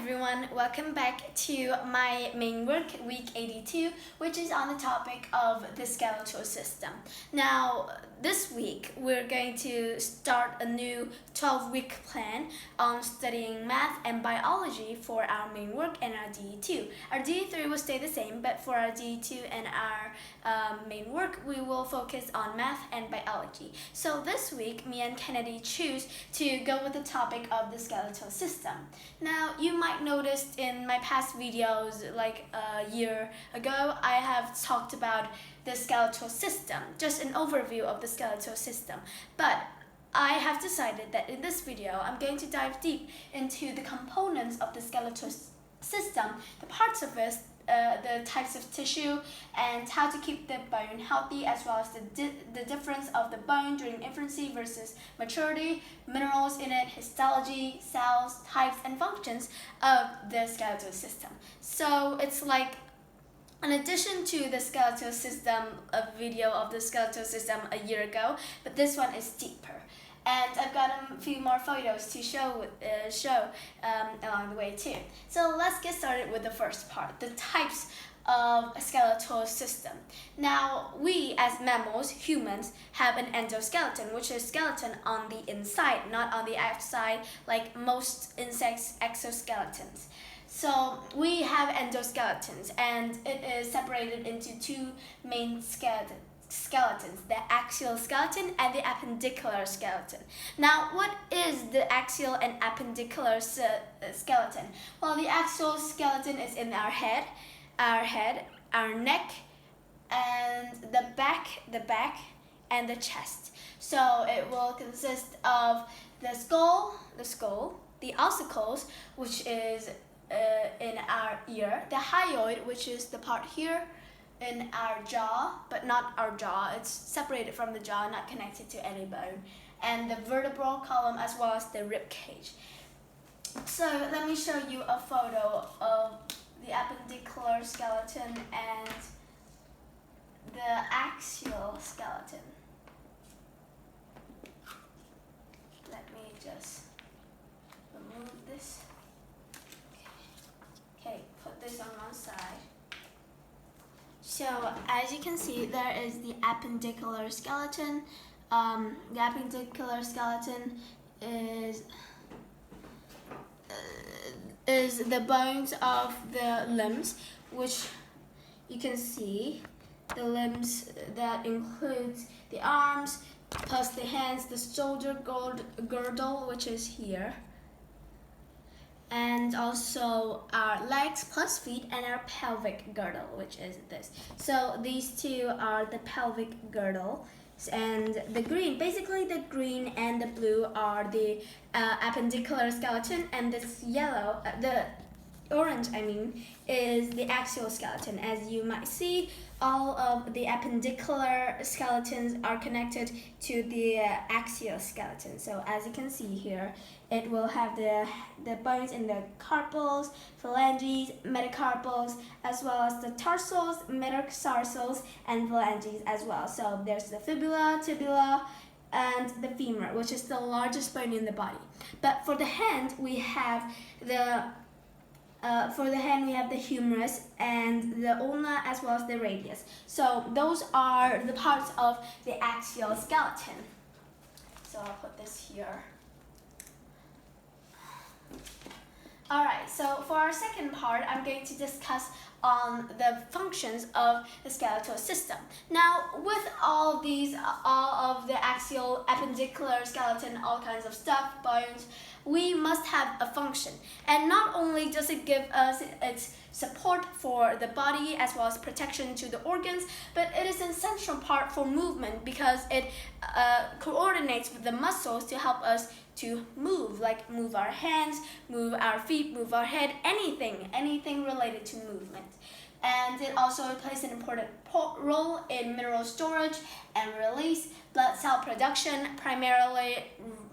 everyone, welcome back to my main work, week 82, which is on the topic of the skeletal system. Now, this week we're going to start a new 12-week plan on studying math and biology for our main work and our DE2. Our DE3 will stay the same, but for our DE2 and our main work, we will focus on math and biology. So this week, me and Kennedy choose to go with the topic of the skeletal system. Now, you might notice in my past videos, like a year ago, I have talked about the skeletal system, just an overview of the skeletal system. But I have decided that in this video, I'm going to dive deep into the components of the skeletal system, the parts of it, the types of tissue, and how to keep the bone healthy, as well as the difference of the bone during infancy versus maturity, minerals in it, histology, cells, types, and functions of the skeletal system. So it's like, in addition to the skeletal system, a video of the skeletal system a year ago, but this one is deeper. And I've got a few more photos to show along the way too. So let's get started with the first part, the types of a skeletal system. Now, we as mammals, humans, have an endoskeleton, which is skeleton on the inside, not on the outside like most insects' exoskeletons. So we have endoskeletons, and it is separated into two main skeletons, the axial skeleton and the appendicular skeleton. Now, what is the axial and appendicular skeleton? Well, the axial skeleton is in our head, our neck, and the back, and the chest. So it will consist of the skull, the ossicles, which is in our ear, the hyoid, which is the part here in our jaw, but not our jaw, it's separated from the jaw, not connected to any bone, and the vertebral column, as well as the rib cage. So let me show you a photo of the appendicular skeleton and the axial skeleton. Let me just remove this. Okay, put this on one side. So as you can see, there is the appendicular skeleton. The appendicular skeleton is the bones of the limbs, which you can see. The limbs that includes the arms, plus the hands, the shoulder girdle, which is here, and also our legs plus feet, and our pelvic girdle, which is this. So these two are the pelvic girdle, and the green, basically the green and the blue are the appendicular skeleton, and this yellow, the orange is the axial skeleton. As you might see, all of the appendicular skeletons are connected to the axial skeleton. So as you can see here, it will have the bones in the carpals, phalanges, metacarpals, as well as the tarsals, metatarsals, and phalanges as well. So there's the fibula, tibia, and the femur, which is the largest bone in the body. But for the hand, we have the humerus and the ulna, as well as the radius. So those are the parts of the axial skeleton. So I'll put this here. Alright, so for our second part, I'm going to discuss on the functions of the skeletal system. Now, with all of the axial, appendicular skeleton, all kinds of stuff, bones, we must have a function. And not only does it give us its support for the body as well as protection to the organs, but it is an essential part for movement because it coordinates with the muscles to help us to move, like move our hands, move our feet, move our head, anything related to movement. And it also plays an important role in mineral storage and release, blood cell production, primarily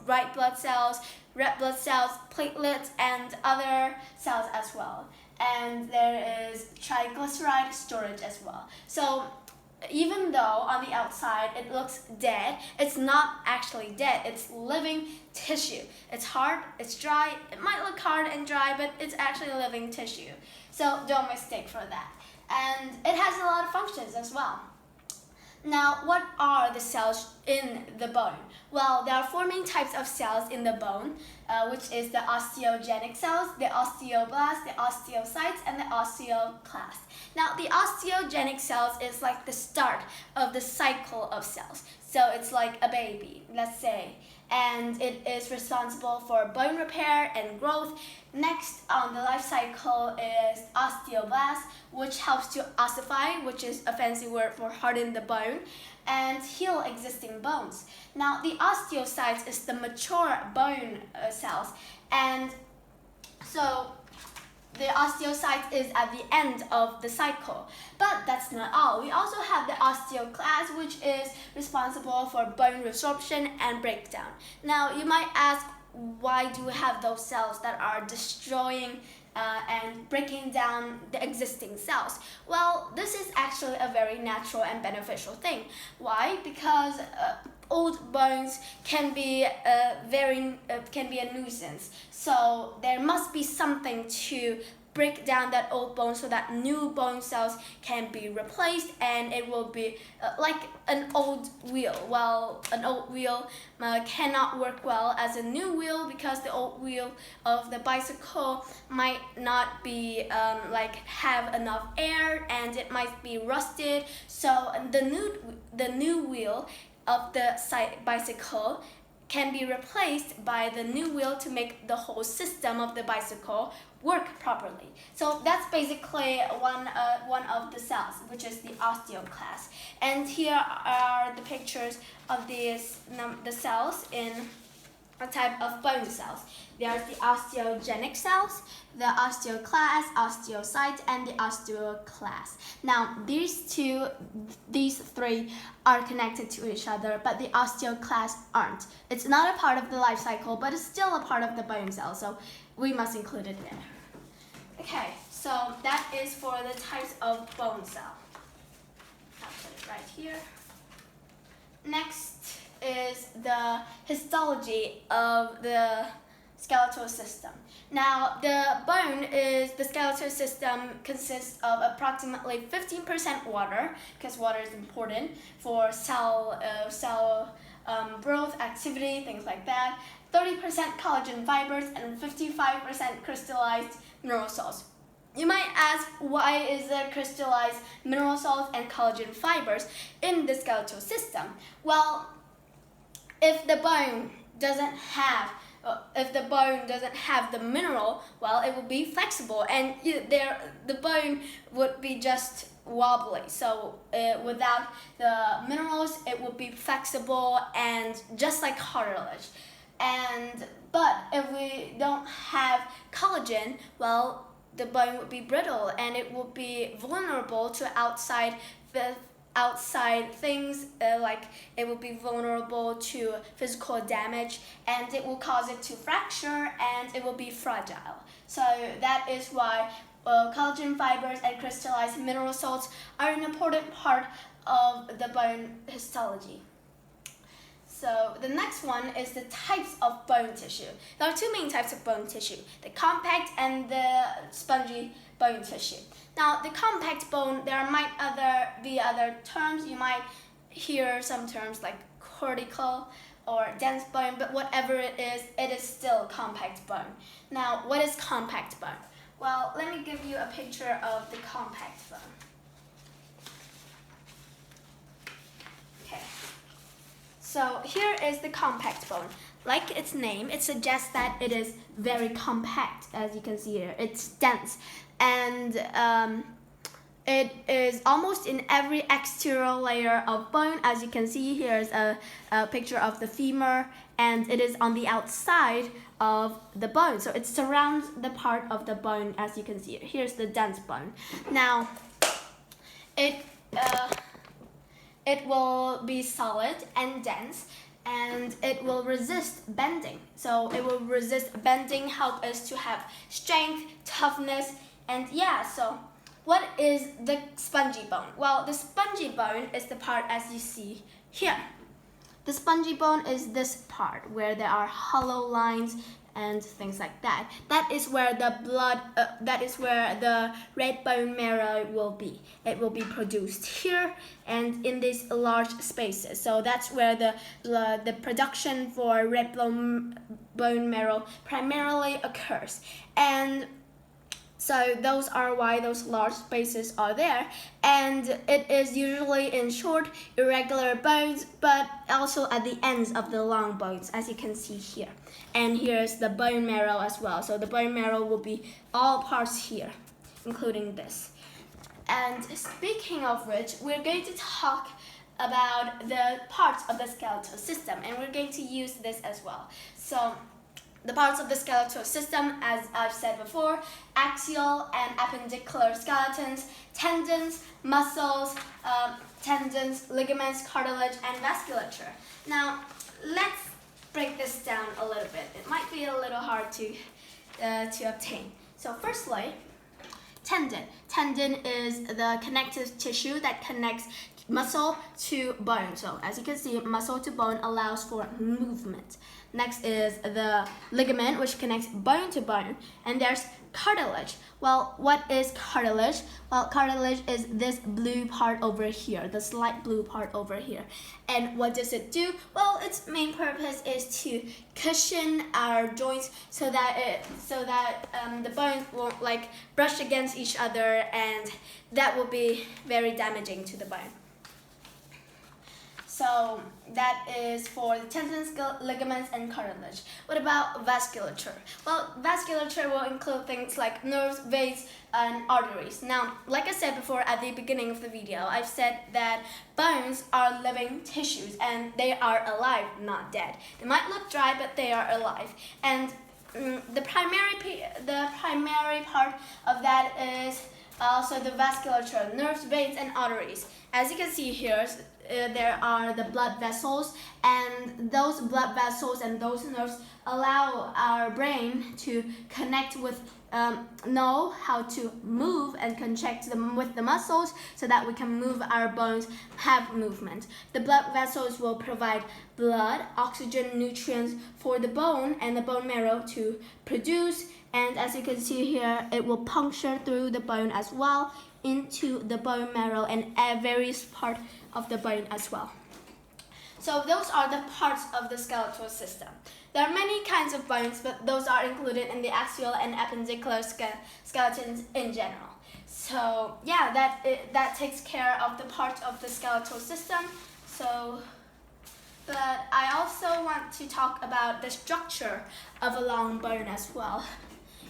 white blood cells, red blood cells, platelets, and other cells as well. And there is triglyceride storage as well. So even though on the outside it looks dead, it's not actually dead. It's living tissue. It's hard, it's dry. It might look hard and dry, but it's actually living tissue. So don't mistake for that. And it has a lot of functions as well. Now, what are the cells in the bone? Well, there are four main types of cells in the bone, which is the osteogenic cells, the osteoblasts, the osteocytes, and the osteoclasts. Now, the osteogenic cells is like the start of the cycle of cells. So it's like a baby, let's say, and it is responsible for bone repair and growth. Next on the life cycle is osteoblast, which helps to ossify, which is a fancy word for harden the bone, and heal existing bones. Now, the osteocytes is the mature bone cells, and so the osteocyte is at the end of the cycle. But that's not all. We also have the osteoclast, which is responsible for bone resorption and breakdown. Now, you might ask, why do we have those cells that are destroying and breaking down the existing cells? Well, this is actually a very natural and beneficial thing. Why? Because old bones can be a nuisance. So there must be something to break down that old bone so that new bone cells can be replaced, and it will be like an old wheel. Well, an old wheel cannot work well as a new wheel because the old wheel of the bicycle might not be have enough air, and it might be rusted. So the new wheel of the bicycle can be replaced by the new wheel to make the whole system of the bicycle work properly. So that's basically one of the cells, which is the osteoclast. And here are the pictures of the cells in a type of bone cells. There's the osteogenic cells, the osteoclast, osteocyte, and the osteoclast. Now, these three are connected to each other, but the osteoclast aren't. It's not a part of the life cycle, but it's still a part of the bone cell, so we must include it there. Okay, so that is for the types of bone cell. I'll put it right here. Next is the histology of the skeletal system. Now, the skeletal system consists of approximately 15% water, because water is important for cell growth, activity, things like that. 30% collagen fibers and 55% crystallized mineral salts. You might ask, why is there crystallized mineral salts and collagen fibers in the skeletal system? Well, if the bone doesn't have the mineral, well, it will be flexible, and the bone would be just wobbly. So without the minerals, it would be flexible and just like cartilage. But if we don't have collagen, well, the bone would be brittle, and it will be vulnerable to outside things, like it will be vulnerable to physical damage, and it will cause it to fracture, and it will be fragile. So that is why collagen fibers and crystallized mineral salts are an important part of the bone histology. So the next one is the types of bone tissue. There are two main types of bone tissue, the compact and the spongy bone tissue. Now, the compact bone, there might be other terms. You might hear some terms like cortical or dense bone, but whatever it is still compact bone. Now, what is compact bone? Well, let me give you a picture of the compact bone. Okay. So here is the compact bone. Like its name, it suggests that it is very compact, as you can see here. It's dense, and it is almost in every exterior layer of bone. As you can see, here's a picture of the femur, and it is on the outside of the bone. So it surrounds the part of the bone, as you can see here. Here's the dense bone. Now, it will be solid and dense, and it will resist bending. So it will resist bending, help us to have strength, toughness, and yeah, so what is the spongy bone? Well, the spongy bone is the part as you see here. The spongy bone is this part where there are hollow lines and things like that. That is where the red bone marrow will be. It will be produced here and in these large spaces. So that's where the production for red bone marrow primarily occurs. And so those are why those large spaces are there, and it is usually in short, irregular bones, but also at the ends of the long bones, as you can see here. And here's the bone marrow as well. So the bone marrow will be all parts here, including this. And speaking of which, we're going to talk about the parts of the skeletal system, and we're going to use this as well. So the parts of the skeletal system, as I've said before, axial and appendicular skeletons, tendons, muscles, tendons, ligaments, cartilage, and vasculature. Now, let's break this down a little bit. It might be a little hard to obtain. So firstly, tendon. Tendon is the connective tissue that connects muscle to bone. So as you can see, muscle to bone allows for movement. Next is the ligament, which connects bone to bone. And there's cartilage. Well, what is cartilage? Well, cartilage is this blue part over here, the slight blue part over here. And what does it do? Well, its main purpose is to cushion our joints so that the bones won't like brush against each other, and that will be very damaging to the bone. So that is for the tendons, ligaments, and cartilage. What about vasculature? Well, vasculature will include things like nerves, veins, and arteries. Now, like I said before at the beginning of the video, I've said that bones are living tissues and they are alive, not dead. They might look dry, but they are alive. And the primary part of that is also the vasculature, nerves, veins, and arteries. As you can see here, there are the blood vessels, and those blood vessels and those nerves allow our brain to connect with, know how to move and contract them with the muscles so that we can move our bones, have movement. The blood vessels will provide blood, oxygen, nutrients for the bone and the bone marrow to produce, and as you can see here, it will puncture through the bone as well into the bone marrow and various parts of the bone as well. So those are the parts of the skeletal system. There are many kinds of bones, but those are included in the axial and appendicular skeletons in general. So yeah, that takes care of the parts of the skeletal system. But I also want to talk about the structure of a long bone as well.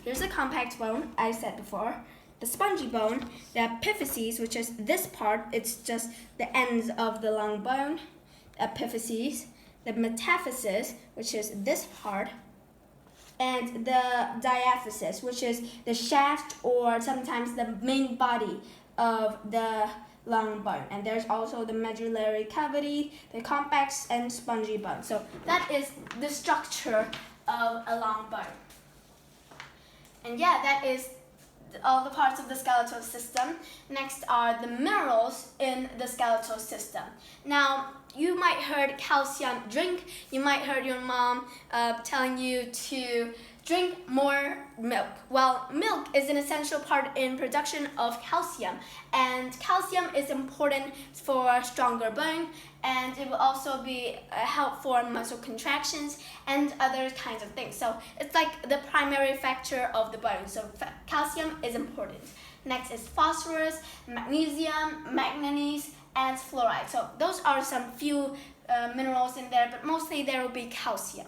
Here's a compact bone, I said before. The spongy bone, the epiphyses, which is this part, it's just the ends of the long bone, the epiphyses, the metaphysis, which is this part, and the diaphysis, which is the shaft or sometimes the main body of the long bone. And there's also the medullary cavity, the compact and spongy bone. So that is the structure of a long bone. And yeah, that is all the parts of the skeletal system. Next are the minerals in the skeletal system. Now, you might heard calcium drink. You might heard your mom telling you to drink more milk. Well, milk is an essential part in production of calcium, and calcium is important for a stronger bone, and it will also be help for muscle contractions and other kinds of things. So it's like the primary factor of the bone. So calcium is important. Next is phosphorus, magnesium, manganese, and fluoride. So those are some few minerals in there, but mostly there will be calcium.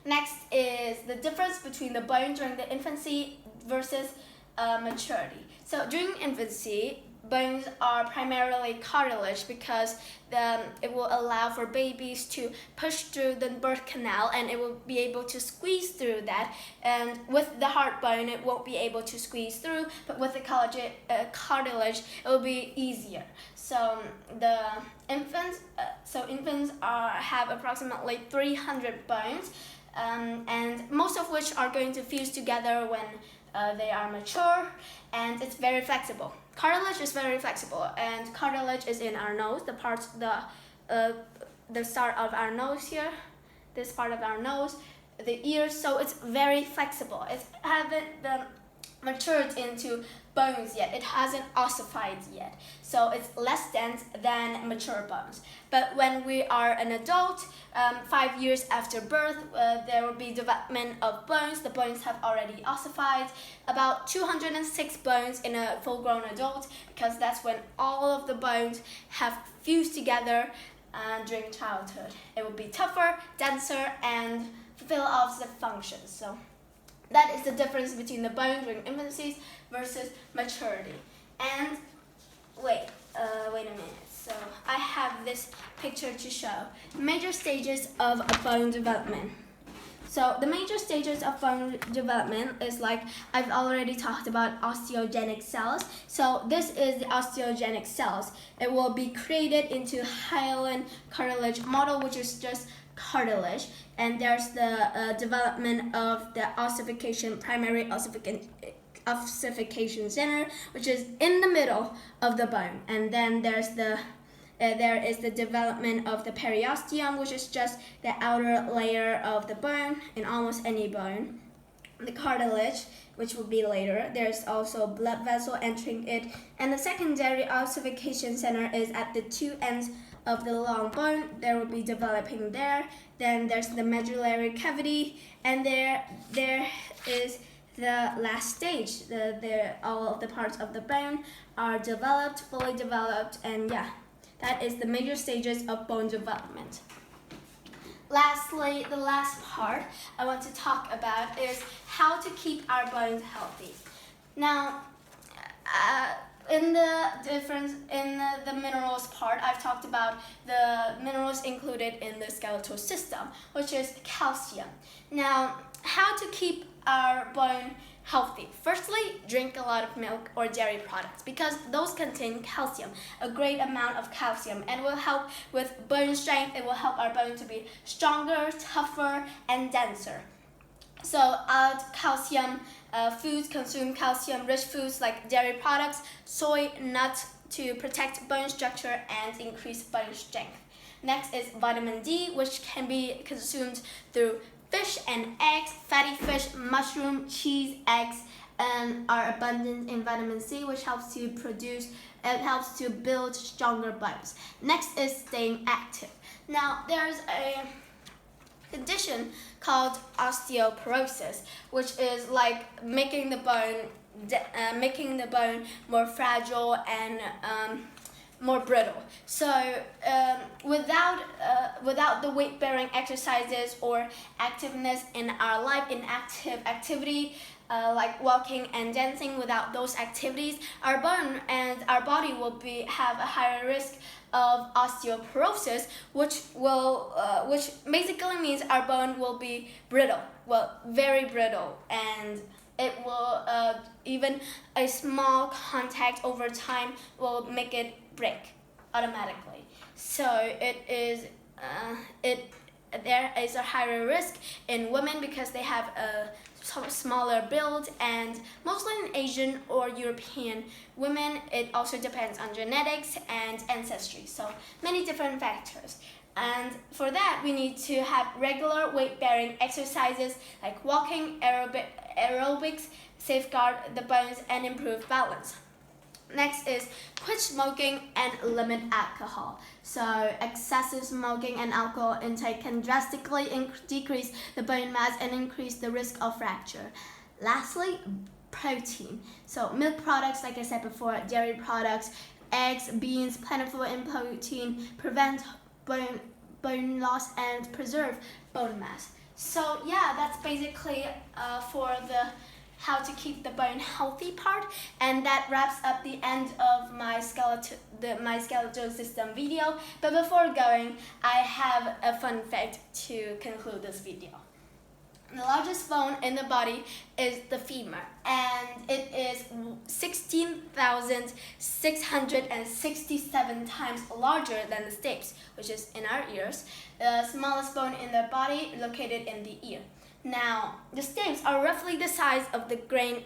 Next is the difference between the bone during the infancy versus maturity. So during infancy, bones are primarily cartilage because it will allow for babies to push through the birth canal, and it will be able to squeeze through that. And with the hard bone, it won't be able to squeeze through, but with the cartilage, it will be easier. So the infants have approximately 300 bones. and most of which are going to fuse together when they are mature, and it's very flexible. Cartilage is very flexible, and cartilage is in our nose, the start of our nose here, this part of our nose, the ears, so it's very flexible. It hasn't matured into bones yet. It hasn't ossified yet, so it's less dense than mature bones. But when we are an adult, 5 years after birth, there will be development of bones. The bones have already ossified, about 206 bones in a full-grown adult, because that's when all of the bones have fused together during childhood. It will be tougher, denser, and fulfill all of the functions. So that is the difference between the bone during infancy versus maturity. And wait a minute. So I have this picture to show major stages of a bone development. So the major stages of bone development is, like I've already talked about, osteogenic cells. So this is the osteogenic cells. It will be created into hyaline cartilage model, which is just cartilage. And there's the development of the ossification, primary ossification center, which is in the middle of the bone. And then there is the development of the periosteum, which is just the outer layer of the bone in almost any bone. The cartilage, which will be later. There's also blood vessel entering it. And the secondary ossification center is at the two ends of the long bone. There will be developing there. Then there's the medullary cavity, and there is the last stage. All of the parts of the bone are developed, fully developed, and yeah, that is the major stages of bone development. Lastly, the last part I want to talk about is how to keep our bones healthy. Now, in the minerals part, I've talked about the minerals included in the skeletal system, which is calcium. Now, how to keep our bone healthy? Firstly, drink a lot of milk or dairy products, because those contain calcium, a great amount of calcium, and will help with bone strength. It will help our bone to be stronger, tougher, and denser. So add calcium foods, consume calcium-rich foods like dairy products, soy, nuts to protect bone structure and increase bone strength. Next is vitamin D, which can be consumed through fish and eggs. Fatty fish, mushroom, cheese, eggs, and are abundant in vitamin C, which helps to build stronger bones. Next is staying active. Now, there's a condition called osteoporosis, which is like making the bone more fragile and more brittle. So without the weight-bearing exercises or activeness in our life, in active activity, like walking and dancing, without those activities, our bone and our body will have a higher risk of osteoporosis, which basically means our bone will be brittle, very brittle, and it will even a small contact over time will make it break automatically. So there is a higher risk in women because they have a smaller build, and mostly in Asian or European women, it also depends on genetics and ancestry, so many different factors. And for that, we need to have regular weight-bearing exercises like walking, aerobics, safeguard the bones, and improve balance. Next is quit smoking and limit alcohol. So excessive smoking and alcohol intake can drastically decrease the bone mass and increase the risk of fracture. Lastly, protein. So milk products, like I said before, dairy products, eggs, beans, plentiful in protein, prevent bone loss and preserve bone mass. So yeah, that's basically for the how to keep the bone healthy part, and that wraps up the end of my skeletal system video. But before going, I have a fun fact to conclude this video. The largest bone in the body is the femur, and it is 16,667 times larger than the stapes, which is in our ears. The smallest bone in the body located in the ear. Now, the stapes are roughly the size of a grain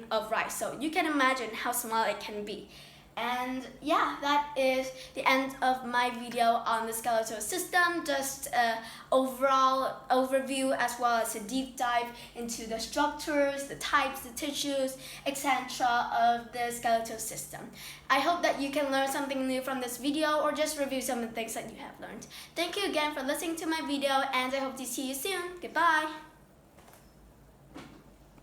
of rice, so you can imagine how small it can be. And yeah, that is the end of my video on the skeletal system. Just an overall overview as well as a deep dive into the structures, the types, the tissues, etc. of the skeletal system. I hope that you can learn something new from this video or just review some of the things that you have learned. Thank you again for listening to my video, and I hope to see you soon. Goodbye!